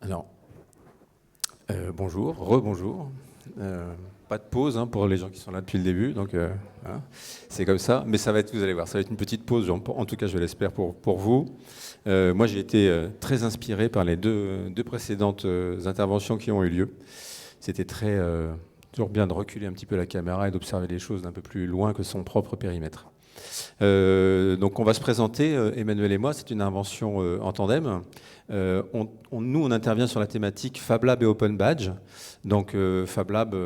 Alors, bonjour, rebonjour. Pas de pause pour les gens qui sont là depuis le début, donc voilà. C'est comme ça. Mais ça va être, vous allez voir, ça va être une petite pause, en tout cas je l'espère pour vous. Moi j'ai été très inspiré par les deux précédentes interventions qui ont eu lieu. C'était toujours bien de reculer un petit peu la caméra et d'observer les choses d'un peu plus loin que son propre périmètre. Donc on va se présenter, Emmanuel et moi, c'est une invention en tandem. Nous, on intervient sur la thématique Fab Lab et Open Badge. Donc Fab Lab,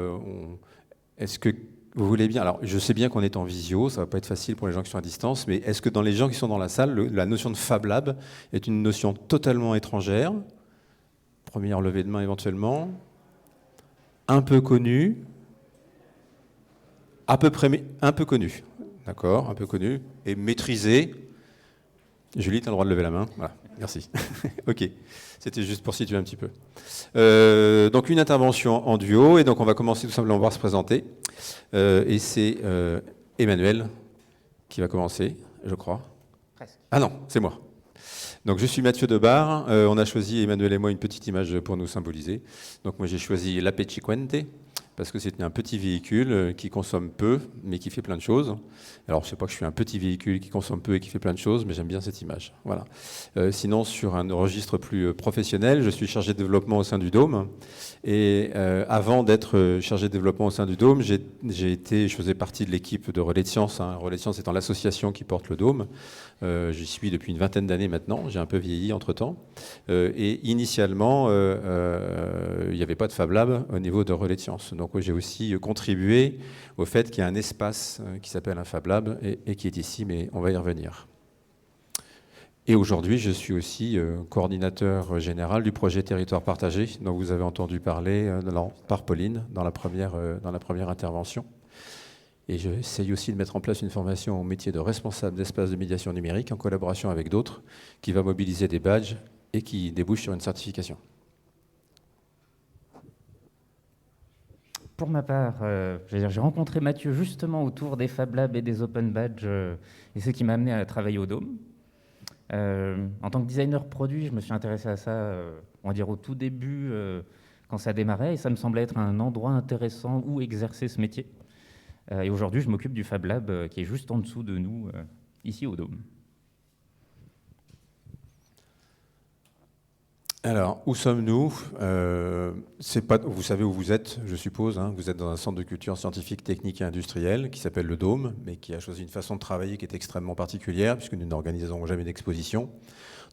est-ce que vous voulez bien... Alors je sais bien qu'on est en visio, ça va pas être facile pour les gens qui sont à distance, mais est-ce que dans les gens qui sont dans la salle, la notion de Fab Lab est une notion totalement étrangère? Première levée de main éventuellement. Un peu connue. À peu près un peu connue. D'accord, un peu connue. Et maîtrisée. Julie, tu as le droit de lever la main. Voilà, merci. Ok, c'était juste pour situer un petit peu. Donc une intervention en duo, et donc on va commencer tout simplement par se présenter. Et c'est Emmanuel qui va commencer, je crois. Presque. Ah non, c'est moi. Donc je suis Mathieu Debar. On a choisi, Emmanuel et moi, une petite image pour nous symboliser. Donc moi j'ai choisi l'Ape Chiquente, parce que c'est un petit véhicule qui consomme peu, mais qui fait plein de choses. Alors, je ne sais pas que je suis un petit véhicule qui consomme peu et qui fait plein de choses, mais j'aime bien cette image. Voilà. Sinon, sur un registre plus professionnel, je suis chargé de développement au sein du Dôme. Et avant d'être chargé de développement au sein du Dôme, je faisais partie de l'équipe de Relais de Sciences. Relais de Sciences étant l'association qui porte le Dôme. J'y suis depuis une vingtaine d'années maintenant. J'ai un peu vieilli entre-temps. Et initialement, il n'y avait pas de Fab Lab au niveau de Relais de Sciences. Donc j'ai aussi contribué au fait qu'il y a un espace qui s'appelle un Fab Lab et qui est ici, mais on va y revenir. Et aujourd'hui, je suis aussi coordinateur général du projet Territoire partagé, dont vous avez entendu parler par Pauline dans la première intervention. Et j'essaye aussi de mettre en place une formation au métier de responsable d'espace de médiation numérique en collaboration avec d'autres, qui va mobiliser des badges et qui débouche sur une certification. Pour ma part, j'ai rencontré Mathieu justement autour des Fab Labs et des Open Badges, et c'est ce qui m'a amené à travailler au Dôme. En tant que designer produit, je me suis intéressé à ça, on va dire au tout début, quand ça démarrait, et ça me semblait être un endroit intéressant où exercer ce métier. Et aujourd'hui, je m'occupe du Fab Lab qui est juste en dessous de nous, ici au Dôme. Alors, où sommes-nous? Vous savez où vous êtes, je suppose. Vous êtes dans un centre de culture scientifique, technique et industrielle qui s'appelle le Dôme, mais qui a choisi une façon de travailler qui est extrêmement particulière, puisque nous n'organisons jamais d'exposition.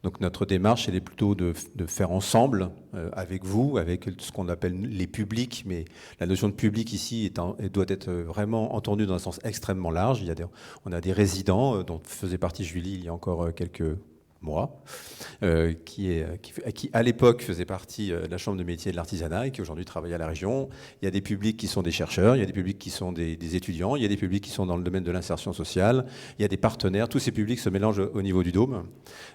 Donc notre démarche, elle est plutôt de faire ensemble, avec vous, avec ce qu'on appelle les publics, mais la notion de public ici doit être vraiment entendue dans un sens extrêmement large. On a des résidents, dont faisait partie Julie il y a encore quelques mois, qui à l'époque faisait partie de la Chambre de métier et de l'artisanat et qui aujourd'hui travaille à la région. Il y a des publics qui sont des chercheurs, il y a des publics qui sont des étudiants, il y a des publics qui sont dans le domaine de l'insertion sociale, il y a des partenaires. Tous ces publics se mélangent au niveau du Dôme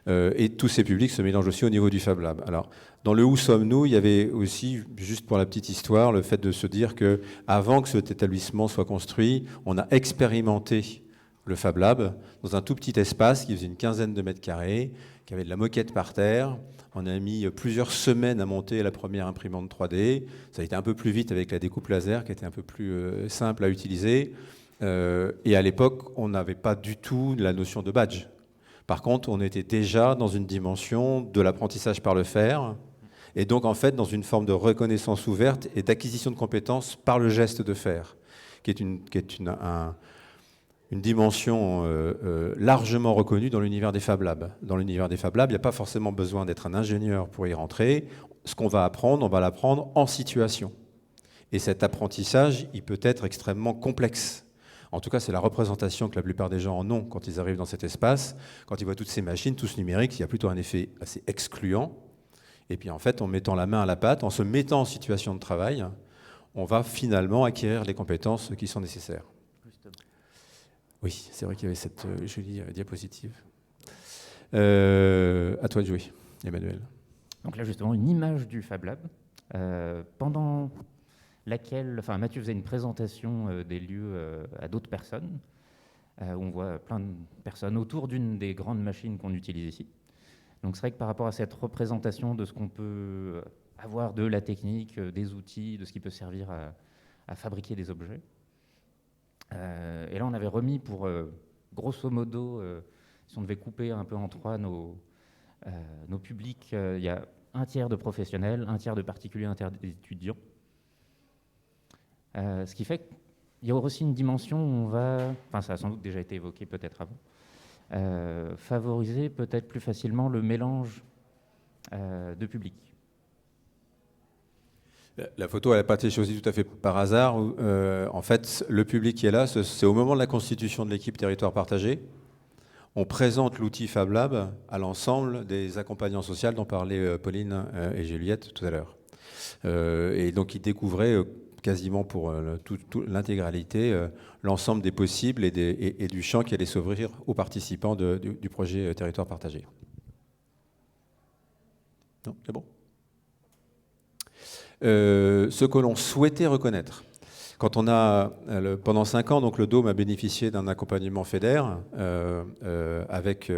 et tous ces publics se mélangent aussi au niveau du Fab Lab. Alors, dans le où sommes-nous, il y avait aussi, juste pour la petite histoire, le fait de se dire que avant que cet établissement soit construit, on a expérimenté le Fab Lab, dans un tout petit espace qui faisait une quinzaine de mètres carrés, qui avait de la moquette par terre. On a mis plusieurs semaines à monter la première imprimante 3D. Ça a été un peu plus vite avec la découpe laser, qui était un peu plus simple à utiliser. Et à l'époque, on n'avait pas du tout la notion de badge. Par contre, on était déjà dans une dimension de l'apprentissage par le faire, et donc en fait dans une forme de reconnaissance ouverte et d'acquisition de compétences par le geste de faire, qui est une dimension largement reconnue dans l'univers des Fab Labs. Dans l'univers des Fab Labs, il n'y a pas forcément besoin d'être un ingénieur pour y rentrer. Ce qu'on va apprendre, on va l'apprendre en situation. Et cet apprentissage, il peut être extrêmement complexe. En tout cas, c'est la représentation que la plupart des gens en ont quand ils arrivent dans cet espace. Quand ils voient toutes ces machines, tout ce numérique, il y a plutôt un effet assez excluant. Et puis en fait, en mettant la main à la pâte, en se mettant en situation de travail, on va finalement acquérir les compétences qui sont nécessaires. Oui, c'est vrai qu'il y avait cette jolie diapositive. À toi de jouer, Emmanuel. Donc là, justement, une image du Fab Lab, pendant laquelle Mathieu faisait une présentation des lieux à d'autres personnes, où on voit plein de personnes autour d'une des grandes machines qu'on utilise ici. Donc c'est vrai que par rapport à cette représentation de ce qu'on peut avoir de la technique, des outils, de ce qui peut servir à fabriquer des objets. Et là, on avait remis pour, grosso modo, si on devait couper un peu en trois nos publics, il y a un tiers de professionnels, un tiers de particuliers, un tiers d'étudiants. Ce qui fait qu'il y a aussi une dimension où on va, enfin ça a sans doute déjà été évoqué peut-être avant, favoriser peut-être plus facilement le mélange de publics. La photo, elle n'a pas été choisie tout à fait par hasard. En fait, le public qui est là, c'est au moment de la constitution de l'équipe Territoire Partagé. On présente l'outil Fab Lab à l'ensemble des accompagnants sociaux dont parlaient Pauline et Juliette tout à l'heure. Et donc, ils découvraient quasiment pour l'intégralité l'ensemble des possibles et du champ qui allait s'ouvrir aux participants du projet Territoire Partagé. Non, c'est bon. Ce que l'on souhaitait reconnaître. Quand on a, pendant 5 ans, donc le Dôme a bénéficié d'un accompagnement FEDER avec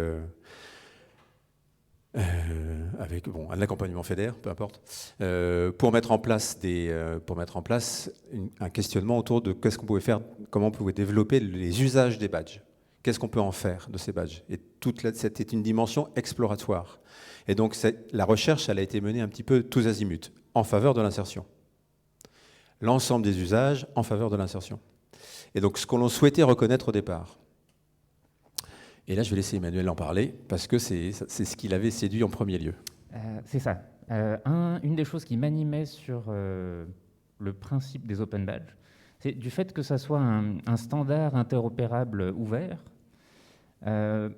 un accompagnement FEDER, peu importe, pour mettre en place un questionnement autour de qu'est-ce qu'on pouvait faire, comment on pouvait développer les usages des badges. Qu'est-ce qu'on peut en faire de ces badges? Et c'était une dimension exploratoire. Et donc la recherche, elle a été menée un petit peu tous azimuts, en faveur de l'insertion. L'ensemble des usages en faveur de l'insertion. Et donc ce que l'on souhaitait reconnaître au départ. Et là, je vais laisser Emmanuel en parler, parce que c'est ce qui l'avait séduit en premier lieu. C'est ça. Une des choses qui m'animait sur le principe des open badges, c'est du fait que ça soit un standard interopérable ouvert. Je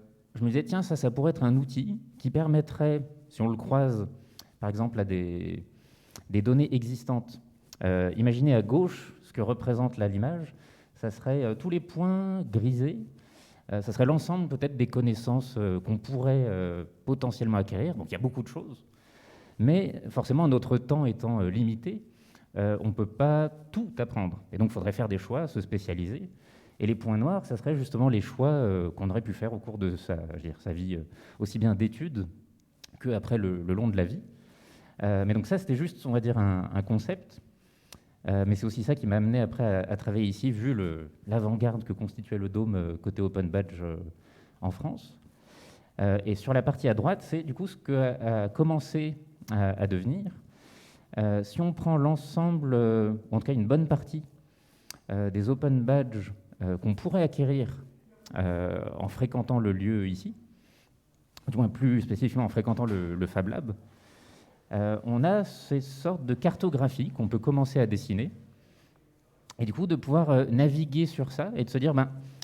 me disais, tiens, ça pourrait être un outil qui permettrait, si on le croise, par exemple, à des données existantes. Imaginez à gauche ce que représente là l'image, ça serait tous les points grisés, ça serait l'ensemble peut-être des connaissances qu'on pourrait potentiellement acquérir. Donc il y a beaucoup de choses, mais forcément notre temps étant limité, on ne peut pas tout apprendre. Et donc il faudrait faire des choix, se spécialiser. Et les points noirs, ça serait justement les choix qu'on aurait pu faire au cours de sa vie, aussi bien d'études qu'après le long de la vie. Mais donc ça, c'était juste, on va dire, un concept. Mais c'est aussi ça qui m'a amené après à travailler ici, vu l'avant-garde que constituait le Dôme côté Open Badge en France. Et sur la partie à droite, c'est du coup ce qu'a commencé à devenir. Si on prend l'ensemble, en tout cas une bonne partie, des Open Badges qu'on pourrait acquérir en fréquentant le lieu ici, du moins plus spécifiquement en fréquentant le Fab Lab, on a ces sortes de cartographies qu'on peut commencer à dessiner, et du coup de pouvoir naviguer sur ça et de se dire,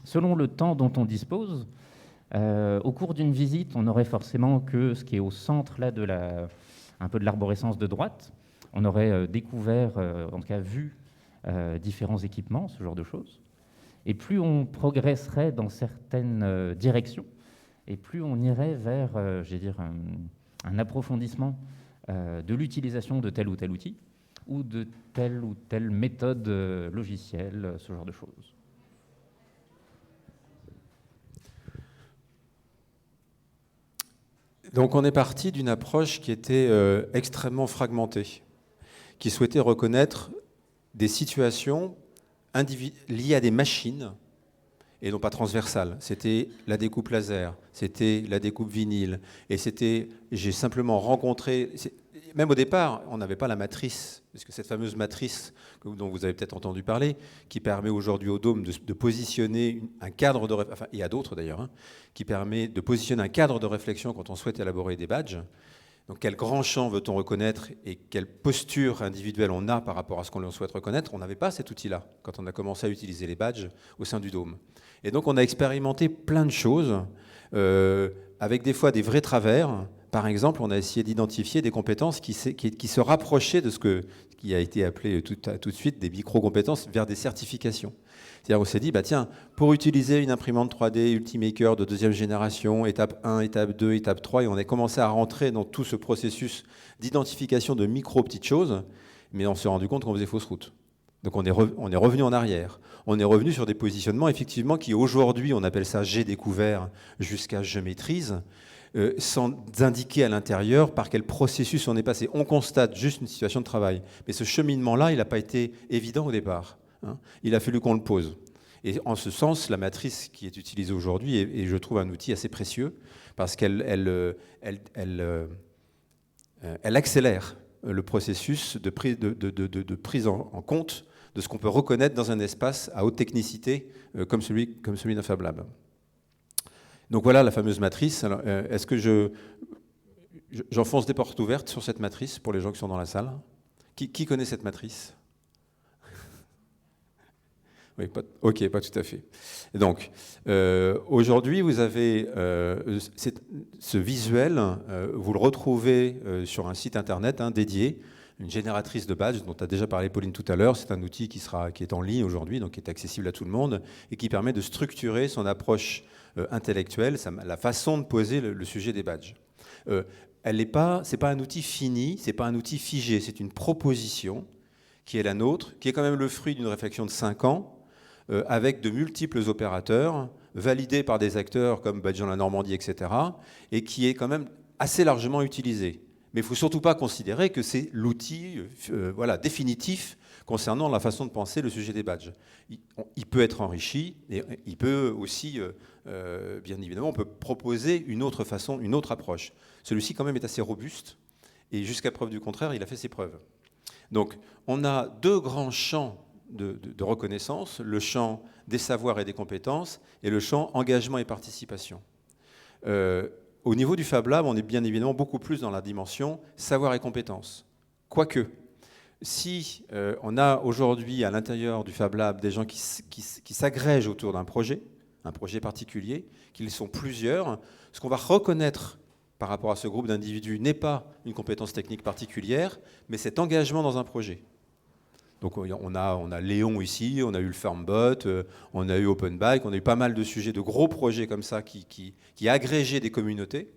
selon le temps dont on dispose, au cours d'une visite, on n'aurait forcément que ce qui est au centre là, un peu de l'arborescence de droite. On aurait découvert, en tout cas vu, différents équipements, ce genre de choses. Et plus on progresserait dans certaines directions, et plus on irait vers, un approfondissement de l'utilisation de tel ou tel outil, ou de telle ou telle méthode logicielle, ce genre de choses. Donc on est parti d'une approche qui était extrêmement fragmentée, qui souhaitait reconnaître des situations liées à des machines, et non pas transversales. C'était la découpe laser, c'était la découpe vinyle, et j'ai simplement rencontré, même au départ, on n'avait pas la matrice, parce que cette fameuse matrice dont vous avez peut-être entendu parler, qui permet aujourd'hui au Dôme de positionner un cadre de réflexion, et à d'autres d'ailleurs, qui permet de positionner un cadre de réflexion quand on souhaite élaborer des badges. Donc quel grand champ veut-on reconnaître et quelle posture individuelle on a par rapport à ce qu'on souhaite reconnaître? On n'avait pas cet outil-là quand on a commencé à utiliser les badges au sein du Dôme. Et donc on a expérimenté plein de choses, avec des fois des vrais travers. Par exemple, on a essayé d'identifier des compétences qui se rapprochaient de ce qui a été appelé tout de suite des micro-compétences vers des certifications. C'est-à-dire on s'est dit, tiens, pour utiliser une imprimante 3D Ultimaker de 2e génération, étape 1, étape 2, étape 3, et on a commencé à rentrer dans tout ce processus d'identification de micro-petites choses, mais on s'est rendu compte qu'on faisait fausse route. Donc on est revenu en arrière. On est revenu sur des positionnements, effectivement, qui aujourd'hui, on appelle ça « j'ai découvert » jusqu'à « je maîtrise ». sans indiquer à l'intérieur par quel processus on est passé. On constate juste une situation de travail. Mais ce cheminement-là, il n'a pas été évident au départ, hein. Il a fallu qu'on le pose. Et en ce sens, la matrice qui est utilisée aujourd'hui est, je trouve, un outil assez précieux parce qu'elle accélère le processus de prise en compte de ce qu'on peut reconnaître dans un espace à haute technicité comme celui d'un Fab Lab. Donc voilà la fameuse matrice. Alors, est-ce que j'enfonce des portes ouvertes sur cette matrice pour les gens qui sont dans la salle? Qui connaît cette matrice? Oui, ok, pas tout à fait. Et donc, aujourd'hui, vous avez ce visuel, vous le retrouvez sur un site internet dédié, une génératrice de badges dont a déjà parlé Pauline tout à l'heure. C'est un outil qui est en ligne aujourd'hui, donc qui est accessible à tout le monde et qui permet de structurer son approche intellectuelle, la façon de poser le sujet des badges. C'est pas un outil fini, c'est pas un outil figé, c'est une proposition qui est la nôtre, qui est quand même le fruit d'une réflexion de 5 ans, avec de multiples opérateurs, validés par des acteurs comme Badges dans la Normandie, etc., et qui est quand même assez largement utilisé. Mais il ne faut surtout pas considérer que c'est l'outil définitif concernant la façon de penser le sujet des badges. Il peut être enrichi, et il peut aussi, bien évidemment, on peut proposer une autre façon, une autre approche. Celui-ci, quand même, est assez robuste, et jusqu'à preuve du contraire, il a fait ses preuves. Donc, on a 2 grands champs de reconnaissance, le champ des savoirs et des compétences et le champ engagement et participation. Au niveau du Fab Lab, on est bien évidemment beaucoup plus dans la dimension savoir et compétences. Quoique, si on a aujourd'hui à l'intérieur du Fab Lab des gens qui s'agrègent autour d'un projet, un projet particulier, qu'ils sont plusieurs, ce qu'on va reconnaître par rapport à ce groupe d'individus n'est pas une compétence technique particulière, mais cet engagement dans un projet. Donc on a Léon ici, on a eu le FarmBot, on a eu OpenBike, on a eu pas mal de sujets, de gros projets comme ça qui agrégeaient des communautés.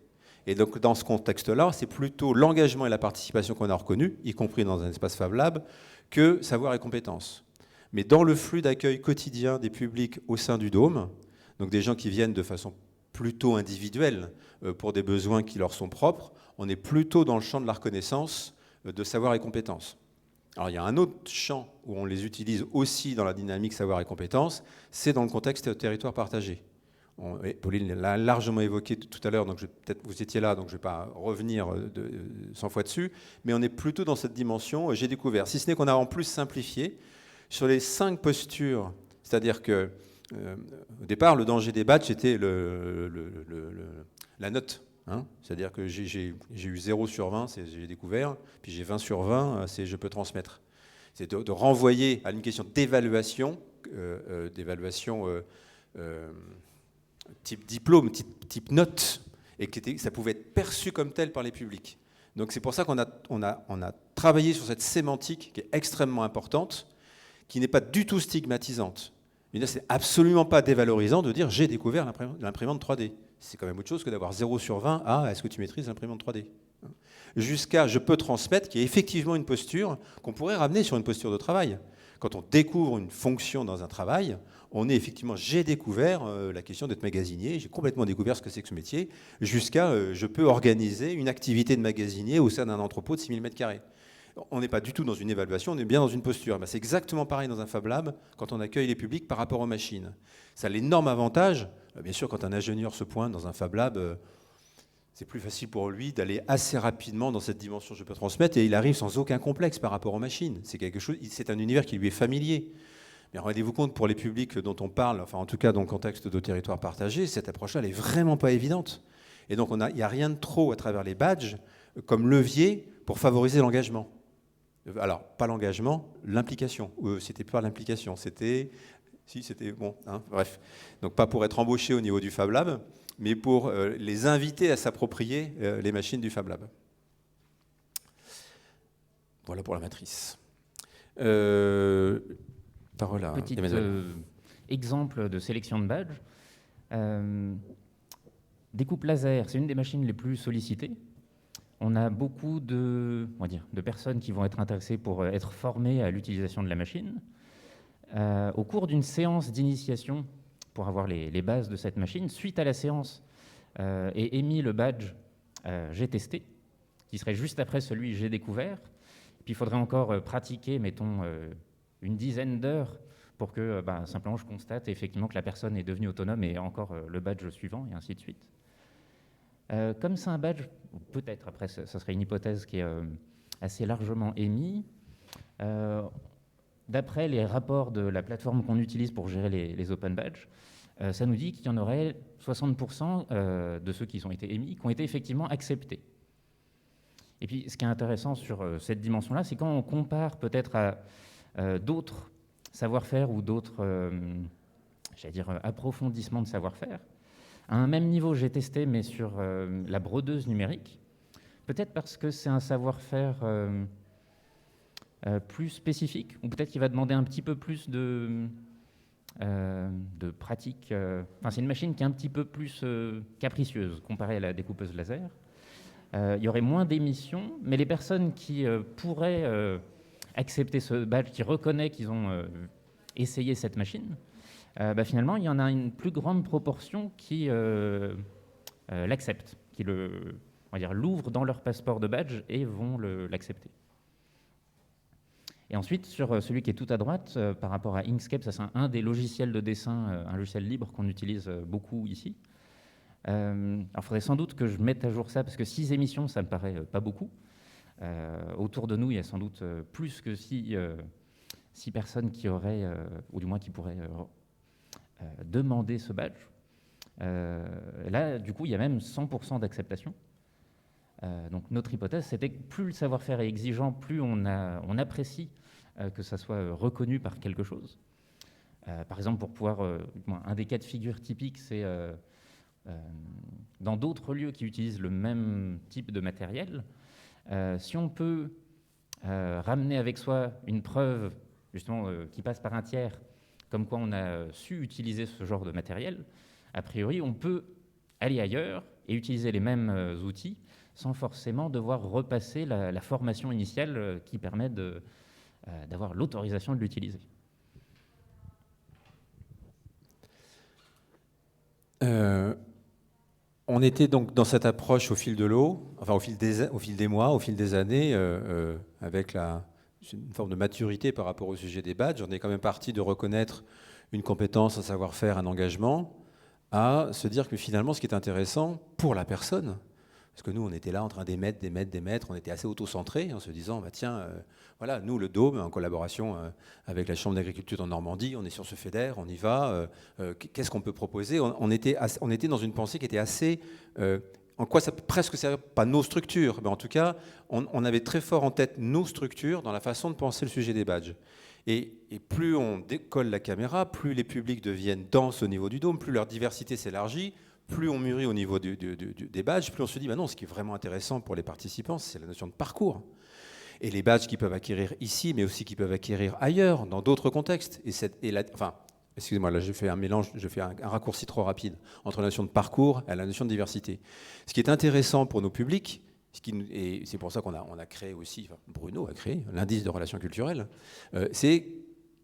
Et donc dans ce contexte-là, c'est plutôt l'engagement et la participation qu'on a reconnu, y compris dans un espace Fab Lab, que savoir et compétences. Mais dans le flux d'accueil quotidien des publics au sein du Dôme, donc des gens qui viennent de façon plutôt individuelle pour des besoins qui leur sont propres, on est plutôt dans le champ de la reconnaissance de savoir et compétences. Alors il y a un autre champ où on les utilise aussi dans la dynamique savoir et compétences, c'est dans le contexte territoire partagé. Pauline l'a largement évoqué tout à l'heure, donc peut-être vous étiez là, donc je ne vais pas revenir 100 fois dessus, mais on est plutôt dans cette dimension, j'ai découvert, si ce n'est qu'on a en plus simplifié, sur les 5 postures, c'est-à-dire que au départ, le danger des badges, c'était la note. C'est-à-dire que j'ai eu 0 sur 20, c'est j'ai découvert, puis j'ai 20 sur 20, c'est je peux transmettre. C'est de renvoyer à une question d'évaluation, type diplôme, type note, et que ça pouvait être perçu comme tel par les publics. Donc c'est pour ça qu'on a travaillé sur cette sémantique qui est extrêmement importante, qui n'est pas du tout stigmatisante. C'est absolument pas dévalorisant de dire j'ai découvert l'imprimante 3D. C'est quand même autre chose que d'avoir 0 sur 20. Ah, est-ce que tu maîtrises l'imprimante 3D? Jusqu'à je peux transmettre, qui est effectivement une posture qu'on pourrait ramener sur une posture de travail. Quand on découvre une fonction dans un travail, on est effectivement, j'ai découvert la question d'être magasinier, j'ai complètement découvert ce que c'est que ce métier, jusqu'à je peux organiser une activité de magasinier au sein d'un entrepôt de 6000 m². On n'est pas du tout dans une évaluation, on est bien dans une posture. C'est exactement pareil dans un Fab Lab quand on accueille les publics par rapport aux machines. Ça a l'énorme avantage, bien sûr, quand un ingénieur se pointe dans un Fab Lab, c'est plus facile pour lui d'aller assez rapidement dans cette dimension je peux transmettre et il arrive sans aucun complexe par rapport aux machines. C'est un univers qui lui est familier. Mais rendez-vous compte, pour les publics dont on parle, enfin en tout cas dans le contexte de territoire partagé, cette approche-là, elle n'est vraiment pas évidente. Et donc il n'y a rien de trop à travers les badges comme levier pour favoriser l'engagement. Alors, pas l'engagement, l'implication. C'était pas l'implication, c'était bon, bref. Donc pas pour être embauché au niveau du Fab Lab, mais pour les inviter à s'approprier les machines du Fab Lab. Voilà pour la matrice. Parole à Petit exemple de sélection de badges. Découpe laser, c'est une des machines les plus sollicitées. On a beaucoup de personnes qui vont être intéressées pour être formées à l'utilisation de la machine. Au cours d'une séance d'initiation, pour avoir les bases de cette machine, suite à la séance, et émis le badge j'ai testé, qui serait juste après celui j'ai découvert. Puis il faudrait encore pratiquer, mettons, une dizaine d'heures pour que simplement je constate effectivement que la personne est devenue autonome et encore le badge suivant, et ainsi de suite. Comme c'est un badge, peut-être, après, ça serait une hypothèse qui est assez largement émise. D'après les rapports de la plateforme qu'on utilise pour gérer les open badges, ça nous dit qu'il y en aurait 60% de ceux qui ont été émis qui ont été effectivement acceptés. Et puis, ce qui est intéressant sur cette dimension-là, c'est quand on compare peut-être à d'autres savoir-faire ou d'autres, approfondissements de savoir-faire. À un même niveau, j'ai testé, mais sur la brodeuse numérique. Peut-être parce que c'est un savoir-faire plus spécifique, ou peut-être qu'il va demander un petit peu plus de pratique. C'est une machine qui est un petit peu plus capricieuse comparée à la découpeuse laser. Il y aurait moins d'émissions, mais les personnes qui pourraient accepter ce badge, qui reconnaissent qu'ils ont essayé cette machine, finalement, il y en a une plus grande proportion qui l'acceptent, qui l'ouvrent dans leur passeport de badge et vont l'accepter. Et ensuite, sur celui qui est tout à droite, par rapport à Inkscape, ça c'est un des logiciels de dessin, un logiciel libre qu'on utilise beaucoup ici. Alors, il faudrait sans doute que je mette à jour ça, parce que 6 émissions, ça me paraît pas beaucoup. Autour de nous, il y a sans doute plus que 6 personnes qui auraient, ou du moins qui pourraient demander ce badge. Là, du coup, il y a même 100% d'acceptation. Donc notre hypothèse, c'était que plus le savoir-faire est exigeant, plus on apprécie que ça soit reconnu par quelque chose. Par exemple, pour pouvoir, un des cas de figure typiques, c'est dans d'autres lieux qui utilisent le même type de matériel, si on peut ramener avec soi une preuve justement qui passe par un tiers, comme quoi on a su utiliser ce genre de matériel, a priori, on peut aller ailleurs et utiliser les mêmes outils sans forcément devoir repasser la formation initiale qui permet d'avoir l'autorisation de l'utiliser. On était donc dans cette approche au fil de l'eau, enfin au fil des mois, au fil des années, avec une forme de maturité par rapport au sujet des badges. On est quand même parti de reconnaître une compétence, un savoir-faire, un engagement, à se dire que finalement, ce qui est intéressant pour la personne, parce que nous, on était là en train d'émettre, on était assez auto-centrés, en se disant, tiens, voilà, nous, le Dôme, en collaboration avec la Chambre d'agriculture de Normandie, on est sur ce FEDER, on y va, qu'est-ce qu'on peut proposer ? On était dans une pensée qui était assez... en quoi ça presque c'est pas nos structures, mais en tout cas, on avait très fort en tête nos structures dans la façon de penser le sujet des badges. Et plus on décolle la caméra, plus les publics deviennent denses au niveau du Dôme, plus leur diversité s'élargit, plus on mûrit au niveau des badges, plus on se dit, non, ce qui est vraiment intéressant pour les participants, c'est la notion de parcours. Et les badges qu'ils peuvent acquérir ici, mais aussi qu'ils peuvent acquérir ailleurs, dans d'autres contextes. Excusez-moi, là, je fais un mélange, je fais un raccourci trop rapide entre la notion de parcours et la notion de diversité. Ce qui est intéressant pour nos publics, et c'est pour ça qu'on a créé aussi, Bruno a créé l'indice de relations culturelles, c'est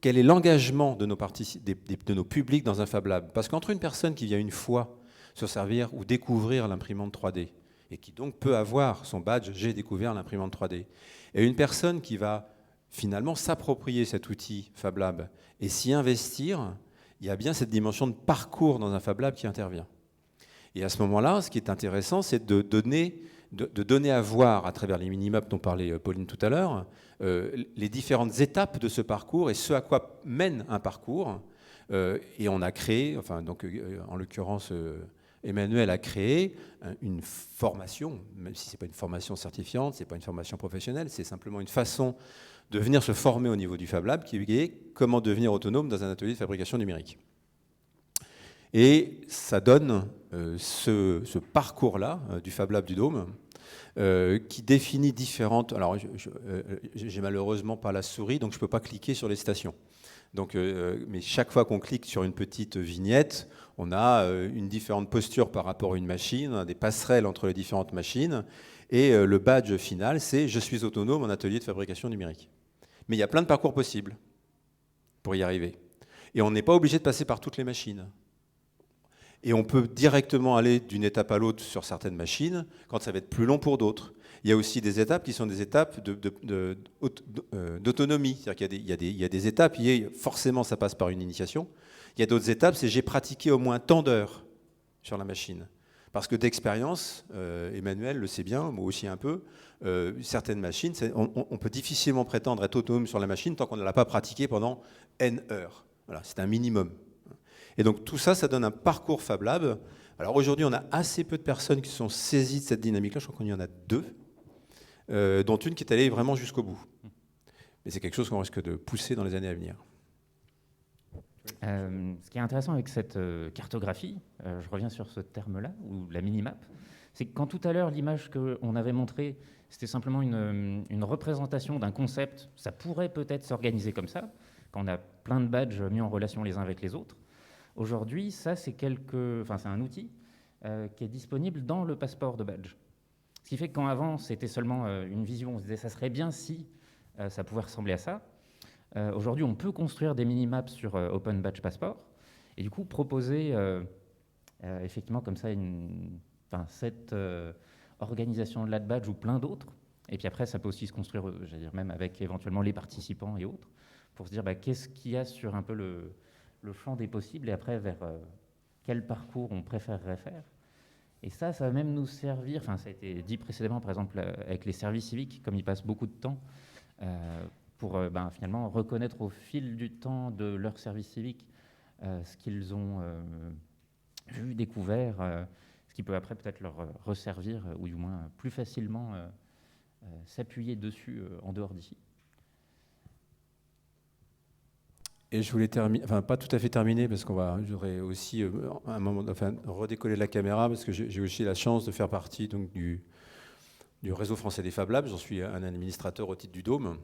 quel est l'engagement de nos publics dans un Fab Lab. Parce qu'entre une personne qui vient une fois se servir ou découvrir l'imprimante 3D, et qui donc peut avoir son badge « J'ai découvert l'imprimante 3D », et une personne qui va finalement s'approprier cet outil Fab Lab et s'y investir, il y a bien cette dimension de parcours dans un Fab Lab qui intervient. Et à ce moment-là, ce qui est intéressant, c'est de donner à voir, à travers les mini-maps dont parlait Pauline tout à l'heure, les différentes étapes de ce parcours et ce à quoi mène un parcours. Et on a créé, en l'occurrence, Emmanuel a créé une formation, même si ce n'est pas une formation certifiante, ce n'est pas une formation professionnelle, c'est simplement une façon de venir se former au niveau du Fab Lab, qui est comment devenir autonome dans un atelier de fabrication numérique. Et ça donne ce parcours-là du Fab Lab du Dôme, qui définit différentes... Alors, j'ai malheureusement pas la souris, donc je ne peux pas cliquer sur les stations. Donc, mais chaque fois qu'on clique sur une petite vignette, on a une différente posture par rapport à une machine, on a des passerelles entre les différentes machines, et le badge final, c'est « Je suis autonome en atelier de fabrication numérique ». Mais il y a plein de parcours possibles pour y arriver. Et on n'est pas obligé de passer par toutes les machines. Et on peut directement aller d'une étape à l'autre sur certaines machines, quand ça va être plus long pour d'autres. Il y a aussi des étapes qui sont des étapes d'autonomie. C'est-à-dire qu'il y a des étapes, forcément ça passe par une initiation. Il y a d'autres étapes, c'est j'ai pratiqué au moins tant d'heures sur la machine. Parce que d'expérience, Emmanuel le sait bien, moi aussi un peu, certaines machines, on peut difficilement prétendre être autonome sur la machine tant qu'on ne l'a pas pratiqué pendant N heures. Voilà, c'est un minimum. Et donc tout ça, ça donne un parcours Fab Lab. Alors aujourd'hui, on a assez peu de personnes qui se sont saisies de cette dynamique-là. Je crois qu'il y en a 2, dont une qui est allée vraiment jusqu'au bout. Mais c'est quelque chose qu'on risque de pousser dans les années à venir. Ce qui est intéressant avec cette cartographie, je reviens sur ce terme-là, ou la minimap, c'est que quand tout à l'heure, l'image qu'on avait montrée, c'était simplement une représentation d'un concept, ça pourrait peut-être s'organiser comme ça, quand on a plein de badges mis en relation les uns avec les autres. Aujourd'hui, ça, c'est un outil qui est disponible dans le passeport de badge. Ce qui fait que quand avant, c'était seulement une vision, on se disait ça serait bien si ça pouvait ressembler à ça. Aujourd'hui, on peut construire des mini-maps sur Open Badge Passport et du coup proposer effectivement comme ça cette organisation de la badge ou plein d'autres. Et puis après, ça peut aussi se construire, j'allais dire, même avec éventuellement les participants et autres, pour se dire qu'est-ce qu'il y a sur un peu le champ des possibles et après vers quel parcours on préférerait faire. Et ça va même nous servir, ça a été dit précédemment par exemple avec les services civiques, comme ils passent beaucoup de temps pour finalement reconnaître au fil du temps de leur service civique ce qu'ils ont vu, découvert, ce qui peut après peut-être leur resservir ou du moins plus facilement s'appuyer dessus en dehors d'ici. Et je voulais terminer, pas tout à fait terminer, parce j'aurais aussi un moment, redécoller la caméra, parce que j'ai aussi la chance de faire partie donc, du réseau français des Fab Labs. J'en suis un administrateur au titre du Dôme.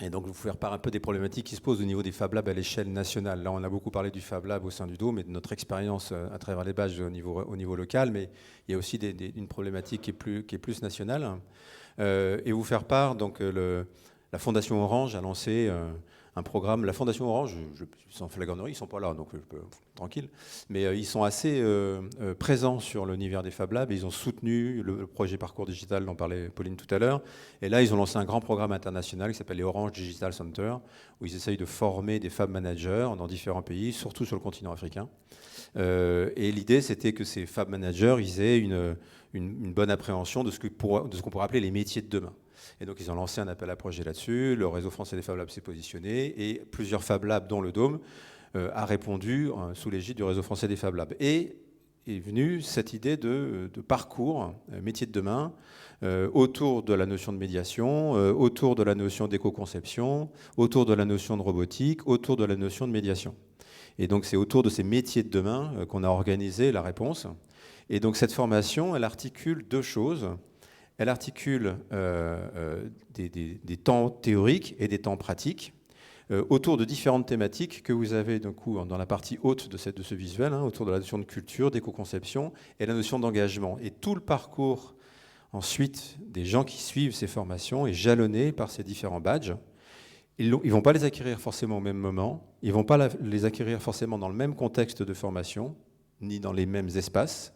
Et donc, vous faire part un peu des problématiques qui se posent au niveau des Fab Labs à l'échelle nationale. Là, on a beaucoup parlé du Fab Lab au sein du Dôme et de notre expérience à travers les badges au niveau local, mais il y a aussi une problématique qui est plus nationale. Et vous faire part, donc, la Fondation Orange a lancé un programme. La Fondation Orange, sans flagornerie, ils ne sont pas là, donc je peux, tranquille. Mais ils sont assez présents sur l'univers des Fab Labs. Ils ont soutenu le projet Parcours Digital dont parlait Pauline tout à l'heure. Et là, ils ont lancé un grand programme international qui s'appelle les Orange Digital Center, où ils essayent de former des Fab Managers dans différents pays, surtout sur le continent africain. Et l'idée, c'était que ces Fab Managers, ils aient une bonne appréhension de ce qu'on pourrait appeler les métiers de demain. Et donc, ils ont lancé un appel à projet là-dessus. Le réseau français des Fab Labs s'est positionné et plusieurs Fab Labs, dont le Dôme, a répondu sous l'égide du réseau français des Fab Labs. Et est venue cette idée de parcours, métier de demain, autour de la notion de médiation, autour de la notion d'éco-conception, autour de la notion de robotique, autour de la notion de médiation. Et donc, c'est autour de ces métiers de demain qu'on a organisé la réponse. Et donc, cette formation, elle articule 2 choses. Elle articule des temps théoriques et des temps pratiques autour de différentes thématiques que vous avez dans la partie haute de ce visuel, autour de la notion de culture, d'éco-conception et la notion d'engagement. Et tout le parcours ensuite des gens qui suivent ces formations est jalonné par ces différents badges. Ils ne vont pas les acquérir forcément au même moment, ils ne vont pas les acquérir forcément dans le même contexte de formation, ni dans les mêmes espaces.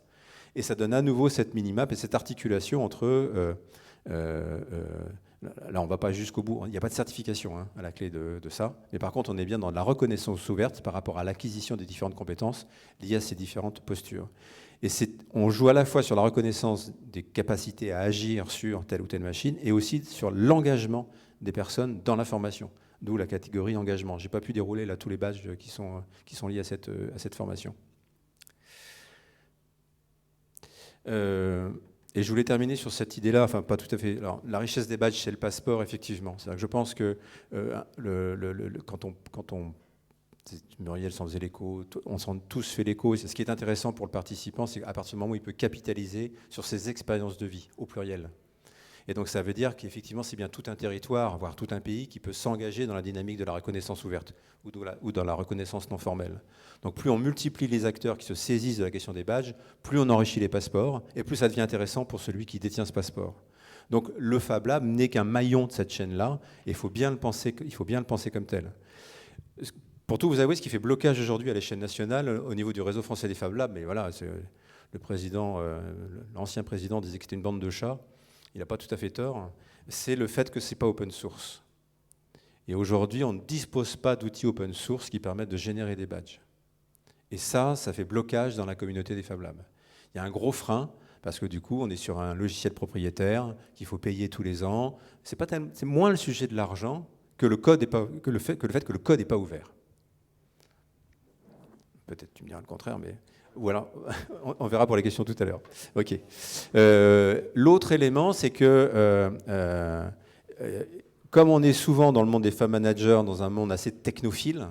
Et ça donne à nouveau cette minimap et cette articulation entre... là, on ne va pas jusqu'au bout. Il n'y a pas de certification à la clé de ça. Mais par contre, on est bien dans la reconnaissance ouverte par rapport à l'acquisition des différentes compétences liées à ces différentes postures. Et on joue à la fois sur la reconnaissance des capacités à agir sur telle ou telle machine et aussi sur l'engagement des personnes dans la formation. D'où la catégorie engagement. Je n'ai pas pu dérouler là tous les badges qui sont liés à cette formation. Et je voulais terminer sur cette idée-là, pas tout à fait. Alors, la richesse des badges, c'est le passeport, effectivement. C'est-à-dire que je pense que quand on Muriel s'en faisait l'écho, on s'en tous fait l'écho. Et ce qui est intéressant pour le participant, c'est qu'à partir du moment où il peut capitaliser sur ses expériences de vie, au pluriel. Et donc ça veut dire qu'effectivement, c'est bien tout un territoire, voire tout un pays, qui peut s'engager dans la dynamique de la reconnaissance ouverte ou dans la reconnaissance non formelle. Donc plus on multiplie les acteurs qui se saisissent de la question des badges, plus on enrichit les passeports, et plus ça devient intéressant pour celui qui détient ce passeport. Donc le Fab Lab n'est qu'un maillon de cette chaîne-là, et il faut bien le penser comme tel. Pour tout vous avouer, ce qui fait blocage aujourd'hui à l'échelle nationale, au niveau du réseau français des Fab Labs, mais voilà, l'ancien président disait que c'était une bande de chats, il n'a pas tout à fait tort, c'est le fait que ce n'est pas open source. Et aujourd'hui, on ne dispose pas d'outils open source qui permettent de générer des badges. Et ça fait blocage dans la communauté des Fab Labs. Il y a un gros frein, parce que du coup, on est sur un logiciel propriétaire qu'il faut payer tous les ans. C'est moins le sujet de l'argent que le fait que le code n'est pas ouvert. Peut-être tu me diras le contraire, mais... Ou alors, on verra pour les questions tout à l'heure. OK. L'autre élément, c'est que, comme on est souvent dans le monde des fab managers, dans un monde assez technophile,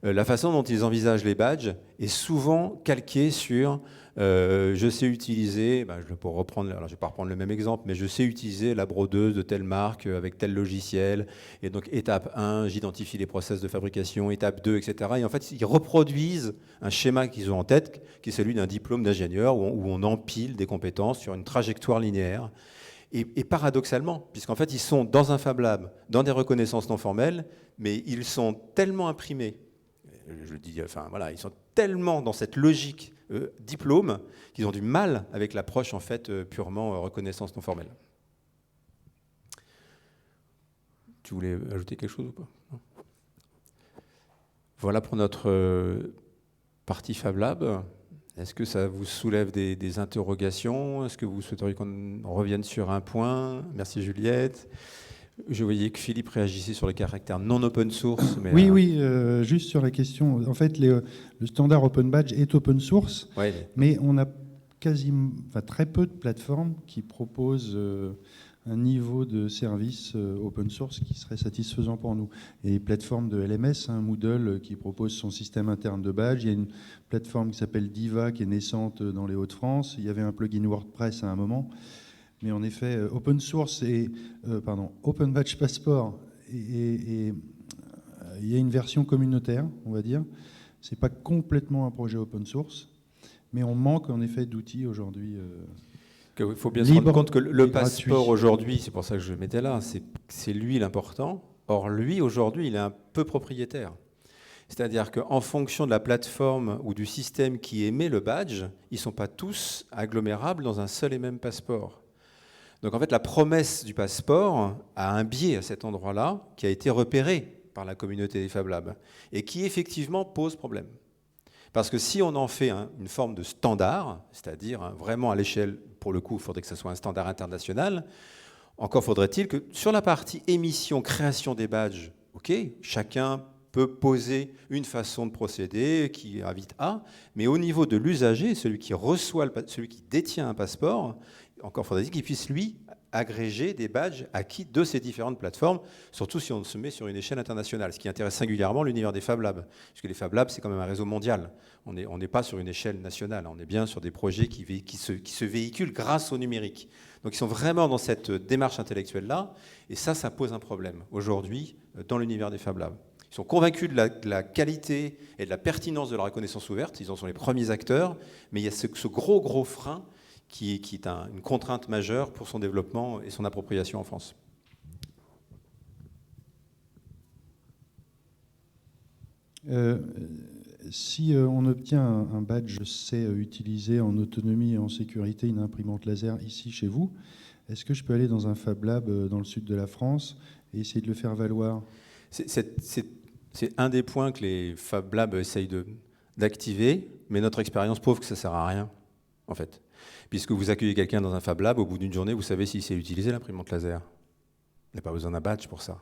la façon dont ils envisagent les badges est souvent calquée sur je sais utiliser, je ne vais pas reprendre le même exemple, mais je sais utiliser la brodeuse de telle marque avec tel logiciel. Et donc, étape 1, j'identifie les process de fabrication, étape 2, etc. Et en fait, ils reproduisent un schéma qu'ils ont en tête, qui est celui d'un diplôme d'ingénieur, où on empile des compétences sur une trajectoire linéaire. Et paradoxalement, puisqu'en fait, ils sont dans un Fab Lab, dans des reconnaissances non formelles, mais ils sont tellement imprimés, ils sont tellement dans cette logique diplôme qu'ils ont du mal avec l'approche en fait purement reconnaissance non formelle. Tu voulais ajouter quelque chose ou pas? Non. Voilà pour notre partie Fab Lab. Est-ce que ça vous soulève des interrogations? Est-ce que vous souhaiteriez qu'on revienne sur un point? Merci Juliette. Je voyais que Philippe réagissait sur les caractères non open source. Mais oui, juste sur la question. En fait, le standard Open Badge est open source, mais on a très peu de plateformes qui proposent un niveau de service open source qui serait satisfaisant pour nous. Et les plateformes de LMS, Moodle qui propose son système interne de badge. Il y a une plateforme qui s'appelle Diva qui est naissante dans les Hauts-de-France. Il y avait un plugin WordPress à un moment. Mais en effet, open source Open Badge Passport, et il y a une version communautaire, on va dire. Ce n'est pas complètement un projet open source, mais on manque en effet d'outils aujourd'hui. Il faut bien se rendre compte que le passeport aujourd'hui, c'est pour ça que je mettais là, c'est lui l'important. Or, lui, aujourd'hui, il est un peu propriétaire. C'est-à-dire qu'en fonction de la plateforme ou du système qui émet le badge, ils ne sont pas tous agglomérables dans un seul et même passeport. Donc en fait, la promesse du passeport a un biais à cet endroit-là qui a été repéré par la communauté des Fab Labs et qui effectivement pose problème. Parce que si on en fait une forme de standard, c'est-à-dire vraiment à l'échelle, pour le coup, il faudrait que ce soit un standard international, encore faudrait-il que sur la partie émission, création des badges, ok, chacun peut poser une façon de procéder qui invite à, mais au niveau de l'usager, celui qui détient un passeport, encore faudrait-il qu'il puisse, lui, agréger des badges acquis de ces différentes plateformes, surtout si on se met sur une échelle internationale, ce qui intéresse singulièrement l'univers des Fab Labs, puisque les Fab Labs, c'est quand même un réseau mondial. On n'est pas sur une échelle nationale, on est bien sur des projets qui se véhiculent grâce au numérique. Donc ils sont vraiment dans cette démarche intellectuelle-là, et ça pose un problème aujourd'hui dans l'univers des Fab Labs. Ils sont convaincus de la qualité et de la pertinence de la reconnaissance ouverte, ils en sont les premiers acteurs, mais il y a ce gros frein qui est une contrainte majeure pour son développement et son appropriation en France. Si on obtient un badge sait utiliser en autonomie et en sécurité une imprimante laser ici chez vous, est-ce que je peux aller dans un Fab Lab dans le sud de la France et essayer de le faire valoir? C'est un des points que les Fab Labs essayent d'activer, mais notre expérience prouve que ça ne sert à rien, en fait. Puisque vous accueillez quelqu'un dans un Fab Lab, au bout d'une journée, vous savez s'il sait utiliser l'imprimante laser. Il n'a pas besoin d'un badge pour ça.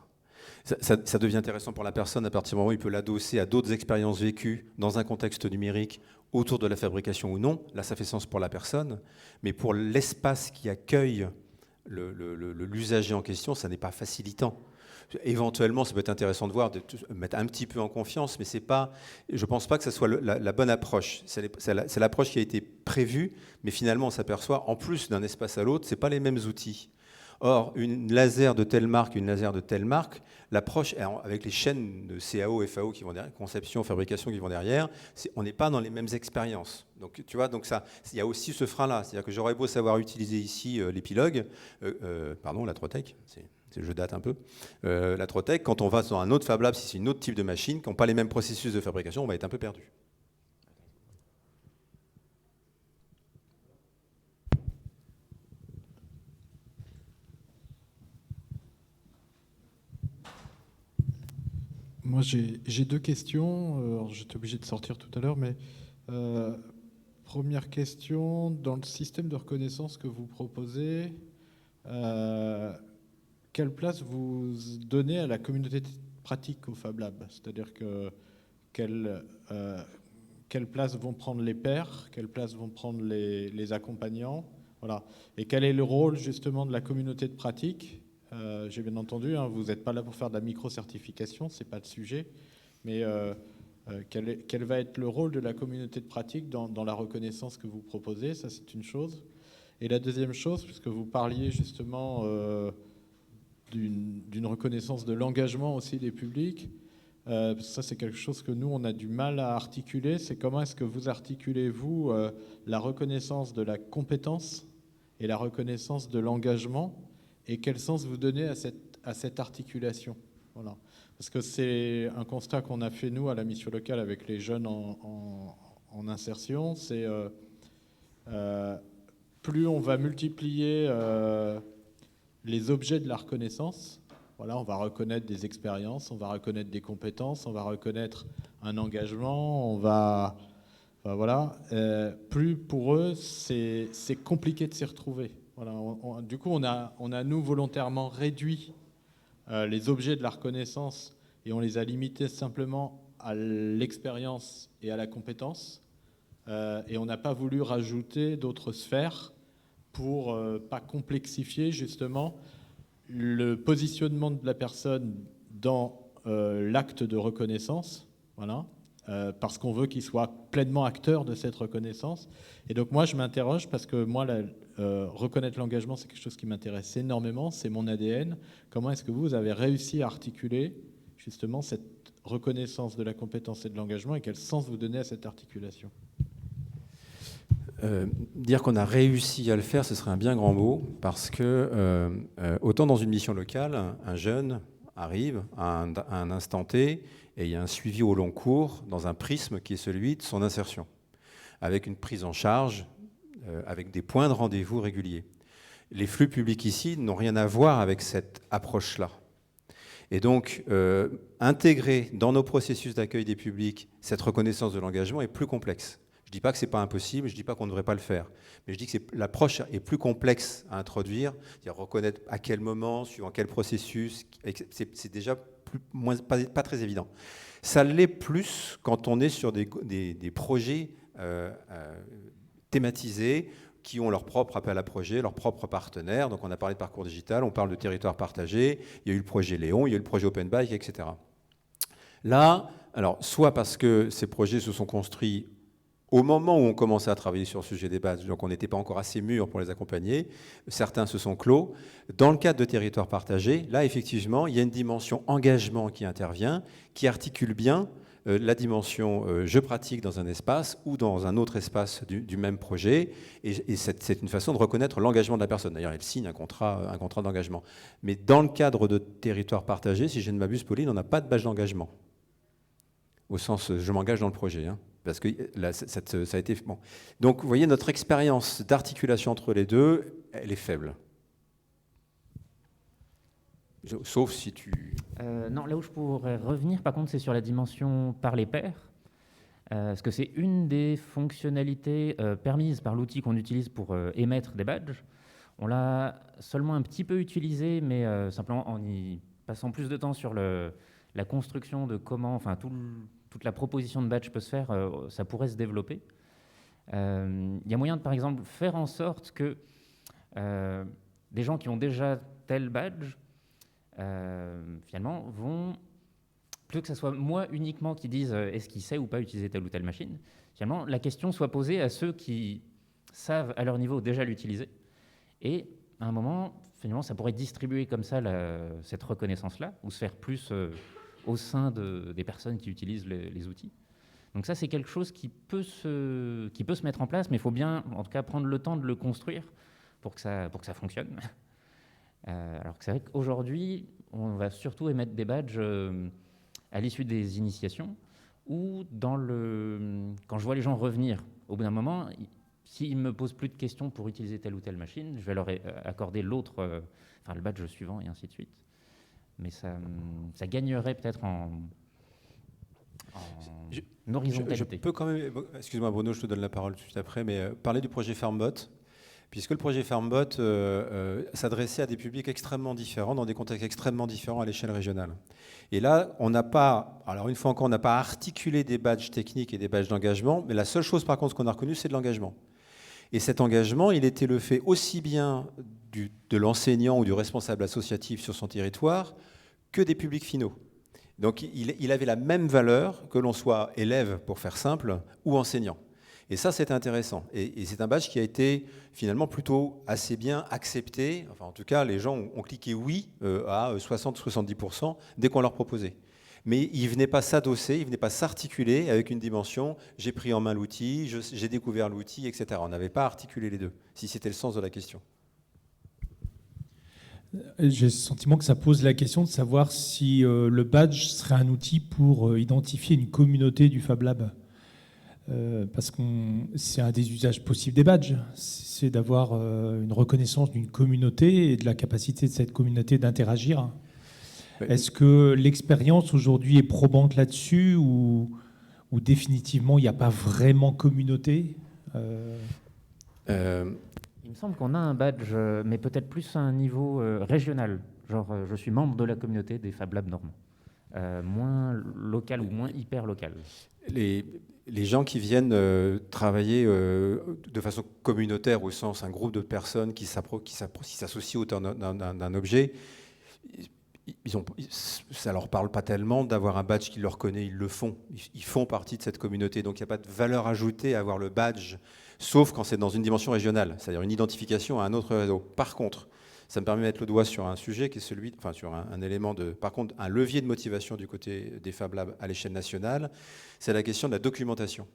Ça devient intéressant pour la personne à partir du moment où il peut l'adosser à d'autres expériences vécues dans un contexte numérique autour de la fabrication ou non. Là, ça fait sens pour la personne. Mais pour l'espace qui accueille l'usager en question, ça n'est pas facilitant. Éventuellement, ça peut être intéressant de voir, de mettre un petit peu en confiance, mais je ne pense pas que ce soit la bonne approche. C'est l'approche qui a été prévue, mais finalement, on s'aperçoit, en plus d'un espace à l'autre, ce n'est pas les mêmes outils. Or, une laser de telle marque, une laser de telle marque, l'approche, avec les chaînes de CAO, FAO qui vont derrière, conception, fabrication qui vont derrière, on n'est pas dans les mêmes expériences. Donc, tu vois, il y a aussi ce frein-là. C'est-à-dire que j'aurais beau savoir utiliser ici l'épilogue, la Trotec, je date un peu, la Trotec, quand on va dans un autre Fab Lab, si c'est un autre type de machine, qui n'ont pas les mêmes processus de fabrication, on va être un peu perdu. Moi, j'ai deux questions. Alors, j'étais obligé de sortir tout à l'heure, mais première question, dans le système de reconnaissance que vous proposez, quelle place vous donnez à la communauté pratique au Fab Lab? C'est-à-dire que quelle place vont prendre les pairs, quelle place vont prendre les accompagnants, voilà. Et quel est le rôle justement de la communauté de pratique? J'ai bien entendu, hein, vous n'êtes pas là pour faire de la micro-certification, ce n'est pas le sujet, mais quel va être le rôle de la communauté de pratique dans la reconnaissance que vous proposez? Ça, c'est une chose. Et la deuxième chose, puisque vous parliez justement d'une reconnaissance de l'engagement aussi des publics, ça c'est quelque chose que nous on a du mal à articuler, c'est comment est-ce que vous articulez vous la reconnaissance de la compétence et la reconnaissance de l'engagement, et quel sens vous donnez à cette articulation, voilà. Parce que c'est un constat qu'on a fait nous à la mission locale avec les jeunes en insertion, c'est plus on va multiplier les objets de la reconnaissance, voilà, on va reconnaître des expériences, on va reconnaître des compétences, on va reconnaître un engagement, voilà, plus pour eux c'est compliqué de s'y retrouver. Voilà, du coup on a nous volontairement réduit les objets de la reconnaissance et on les a limités simplement à l'expérience et à la compétence, et on n'a pas voulu rajouter d'autres sphères pour pas complexifier justement le positionnement de la personne dans l'acte de reconnaissance, voilà, parce qu'on veut qu'il soit pleinement acteur de cette reconnaissance. Et donc moi je m'interroge parce que moi reconnaître l'engagement c'est quelque chose qui m'intéresse énormément, c'est mon ADN. Comment est-ce que vous avez réussi à articuler justement cette reconnaissance de la compétence et de l'engagement, et quel sens vous donnez à cette articulation? Dire qu'on a réussi à le faire, ce serait un bien grand mot, parce que autant dans une mission locale, un jeune arrive à un instant T et il y a un suivi au long cours dans un prisme qui est celui de son insertion, avec une prise en charge, avec des points de rendez-vous réguliers. Les flux publics ici n'ont rien à voir avec cette approche-là. Et donc, intégrer dans nos processus d'accueil des publics cette reconnaissance de l'engagement est plus complexe. Je ne dis pas que ce n'est pas impossible, je ne dis pas qu'on ne devrait pas le faire, mais je dis que l'approche est plus complexe à introduire, c'est-à-dire reconnaître à quel moment, suivant quel processus, c'est déjà pas très évident. Ça l'est plus quand on est sur des projets thématisés qui ont leur propre appel à projet, leurs propres partenaires. Donc on a parlé de parcours digital, on parle de territoire partagé, il y a eu le projet Léon, il y a eu le projet Open Bike, etc. Là, alors, soit parce que ces projets se sont construits au moment où on commençait à travailler sur le sujet des badges, donc on n'était pas encore assez mûr pour les accompagner, certains se sont clos. Dans le cadre de territoire partagé, là, effectivement, il y a une dimension engagement qui intervient, qui articule bien la dimension je pratique dans un espace ou dans un autre espace du même projet, et c'est une façon de reconnaître l'engagement de la personne. D'ailleurs, elle signe un contrat d'engagement. Mais dans le cadre de territoire partagé, si je ne m'abuse, Pauline, on n'a pas de badge d'engagement, au sens je m'engage dans le projet, hein. Parce que là, ça a été... Bon. Donc, vous voyez, notre expérience d'articulation entre les deux, elle est faible. Sauf si tu... Non, là où je pourrais revenir, par contre, c'est sur la dimension par les pairs. Parce que c'est une des fonctionnalités permises par l'outil qu'on utilise pour émettre des badges. On l'a seulement un petit peu utilisé, mais simplement en y passant plus de temps sur la construction de comment... Enfin, toute la proposition de badge peut se faire, ça pourrait se développer. Il y a moyen de, par exemple, faire en sorte que des gens qui ont déjà tel badge, finalement, vont, plutôt que ce soit moi uniquement qui dise est-ce qu'il sait ou pas utiliser telle ou telle machine, finalement, la question soit posée à ceux qui savent à leur niveau déjà l'utiliser. Et à un moment, finalement, ça pourrait distribuer comme ça cette reconnaissance-là, ou se faire plus... au sein des personnes qui utilisent les outils. Donc ça, c'est quelque chose qui peut se mettre en place, mais il faut bien, en tout cas, prendre le temps de le construire pour que ça fonctionne. Alors que c'est vrai qu'aujourd'hui, on va surtout émettre des badges à l'issue des initiations ou quand je vois les gens revenir. Au bout d'un moment, s'ils ne me posent plus de questions pour utiliser telle ou telle machine, je vais leur accorder le badge suivant et ainsi de suite. Mais ça gagnerait peut-être en horizontalité. Je peux quand même, excuse-moi Bruno, je te donne la parole tout de suite après, mais parler du projet FarmBot, puisque le projet FarmBot s'adressait à des publics extrêmement différents, dans des contextes extrêmement différents à l'échelle régionale. Et là, on n'a pas, alors une fois encore, on n'a pas articulé des badges techniques et des badges d'engagement, mais la seule chose par contre qu'on a reconnu, c'est de l'engagement. Et cet engagement, il était le fait aussi bien de l'enseignant ou du responsable associatif sur son territoire que des publics finaux. Donc il avait la même valeur que l'on soit élève, pour faire simple, ou enseignant. Et ça, c'est intéressant. Et c'est un badge qui a été finalement plutôt assez bien accepté. Enfin, en tout cas, les gens ont cliqué oui à 60-70% dès qu'on leur proposait. Mais il ne venait pas s'adosser, il ne venait pas s'articuler avec une dimension « j'ai pris en main l'outil, j'ai découvert l'outil, etc. » On n'avait pas articulé les deux, si c'était le sens de la question. J'ai le sentiment que ça pose la question de savoir si le badge serait un outil pour identifier une communauté du Fab Lab. Parce que c'est un des usages possibles des badges, c'est d'avoir une reconnaissance d'une communauté et de la capacité de cette communauté d'interagir. Oui. Est-ce que l'expérience aujourd'hui est probante là-dessus ou définitivement il n'y a pas vraiment communauté Il me semble qu'on a un badge, mais peut-être plus à un niveau régional. Genre, je suis membre de la communauté des Fab Labs normands. Moins local ou moins hyper local. Les gens qui viennent travailler de façon communautaire, au sens un groupe de personnes qui s'associent autour d'un objet, ça ne leur parle pas tellement d'avoir un badge qui leur connaît, ils le font. Ils font partie de cette communauté. Donc il n'y a pas de valeur ajoutée à avoir le badge, sauf quand c'est dans une dimension régionale, c'est-à-dire une identification à un autre réseau. Par contre, ça me permet de mettre le doigt sur un sujet qui est sur un élément par contre, un levier de motivation du côté des Fab Labs à l'échelle nationale, c'est la question de la documentation.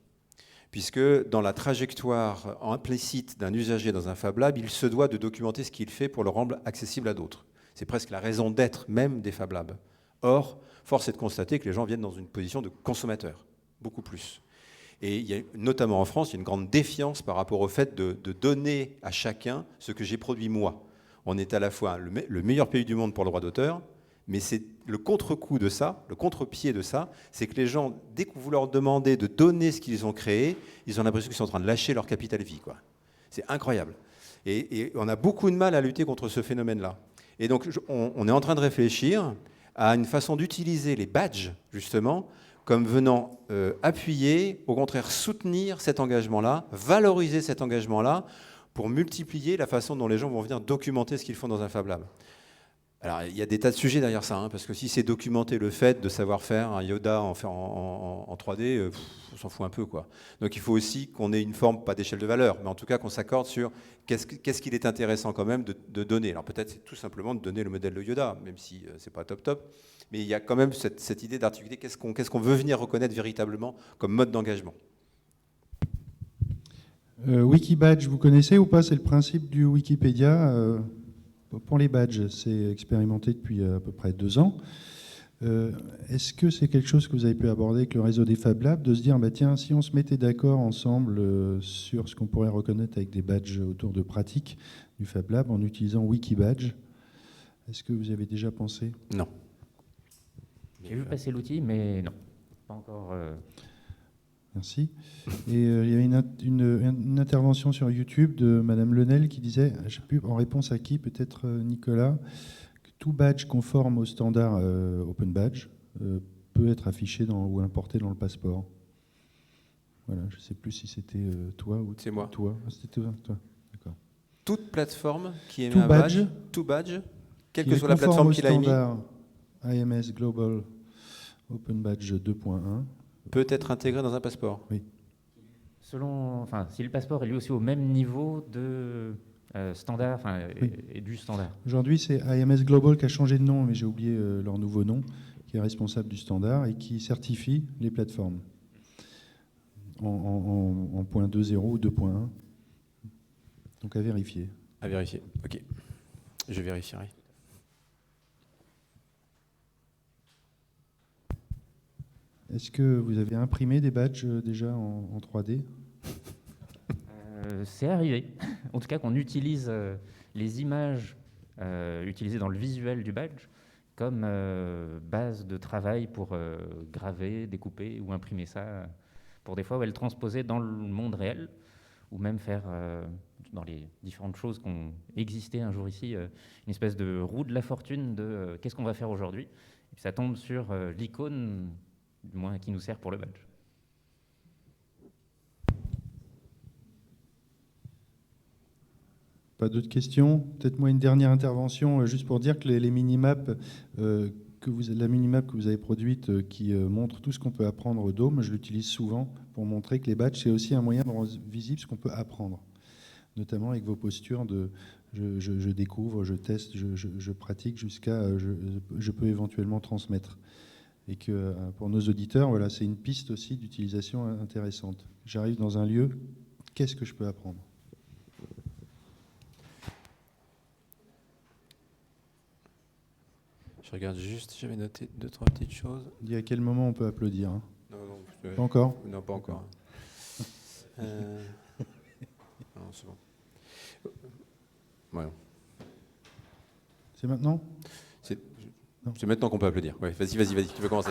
Puisque dans la trajectoire implicite d'un usager dans un Fab Lab, il se doit de documenter ce qu'il fait pour le rendre accessible à d'autres. C'est presque la raison d'être même des Fab Labs. Or, force est de constater que les gens viennent dans une position de consommateur, beaucoup plus. Et il y a, notamment en France, il y a une grande défiance par rapport au fait de donner à chacun ce que j'ai produit moi. On est à la fois le meilleur pays du monde pour le droit d'auteur, mais c'est le contre-coup de ça, le contre-pied de ça, c'est que les gens, dès que vous leur demandez de donner ce qu'ils ont créé, ils ont l'impression qu'ils sont en train de lâcher leur capital vie, quoi. C'est incroyable. Et on a beaucoup de mal à lutter contre ce phénomène-là. Et donc, on est en train de réfléchir à une façon d'utiliser les badges, justement, comme venant appuyer, au contraire soutenir cet engagement-là, valoriser cet engagement-là, pour multiplier la façon dont les gens vont venir documenter ce qu'ils font dans un Fab Lab. Alors, il y a des tas de sujets derrière ça, hein, parce que si c'est documenter le fait de savoir faire un Yoda en 3D, on s'en fout un peu, quoi. Donc il faut aussi qu'on ait une forme, pas d'échelle de valeur, mais en tout cas qu'on s'accorde sur qu'est-ce qu'il est intéressant quand même de donner. Alors peut-être c'est tout simplement de donner le modèle de Yoda, même si c'est pas top, mais il y a quand même cette idée d'articuler qu'est-ce qu'on veut venir reconnaître véritablement comme mode d'engagement. Wikibadge, vous connaissez ou pas? C'est le principe du Wikipédia pour les badges. C'est expérimenté depuis à peu près 2 ans. Est-ce que c'est quelque chose que vous avez pu aborder avec le réseau des Fab Labs, de se dire, bah, tiens, si on se mettait d'accord ensemble sur ce qu'on pourrait reconnaître avec des badges autour de pratiques du Fab Lab en utilisant Wikibadge, est-ce que vous y avez déjà pensé? Non. J'ai vu passer l'outil, mais non, pas encore... Merci. Et il y avait une intervention sur YouTube de Madame Lenel qui disait, je ne sais plus en réponse à qui, peut-être Nicolas, que tout badge conforme au standard Open Badge peut être affiché ou importé dans le passeport. Voilà, je ne sais plus si c'était toi ou c'est moi. Toi. C'était toi. D'accord. Toute plateforme qui émet un badge, tout badge, quelle que soit la plateforme qui l'a émis, AMS Global Open Badge 2.1 peut être intégré dans un passeport. Oui. Si le passeport est lui aussi au même niveau de standard, oui. et du standard. Aujourd'hui, c'est AMS Global qui a changé de nom, mais j'ai oublié leur nouveau nom, qui est responsable du standard et qui certifie les plateformes en point 2.0 ou 2.1. Donc à vérifier. À vérifier, ok. Je vérifierai. Est-ce que vous avez imprimé des badges déjà en 3D? C'est arrivé. En tout cas, qu'on utilise les images utilisées dans le visuel du badge comme base de travail pour graver, découper ou imprimer ça, pour des fois le transposer dans le monde réel, ou même faire, dans les différentes choses qui ont existé un jour ici, une espèce de roue de la fortune de qu'est-ce qu'on va faire aujourd'hui. Et puis ça tombe sur l'icône, du moins qui nous sert pour le badge. Pas d'autres questions? Peut-être moi une dernière intervention, juste pour dire que les minimaps, la minimap que vous avez produite qui montre tout ce qu'on peut apprendre au Dôme, je l'utilise souvent pour montrer que les badges, c'est aussi un moyen de rendre visible ce qu'on peut apprendre, notamment avec vos postures de je découvre, je teste, je pratique jusqu'à je peux éventuellement transmettre. Et que pour nos auditeurs, voilà, c'est une piste aussi d'utilisation intéressante. J'arrive dans un lieu, qu'est-ce que je peux apprendre? Je regarde juste, j'avais noté 2-3 petites choses. Dis à quel moment on peut applaudir, hein? Non, pas encore? Non, pas encore. Non, c'est bon. Ouais. C'est maintenant? C'est maintenant qu'on peut applaudir. Ouais, vas-y, tu peux commencer.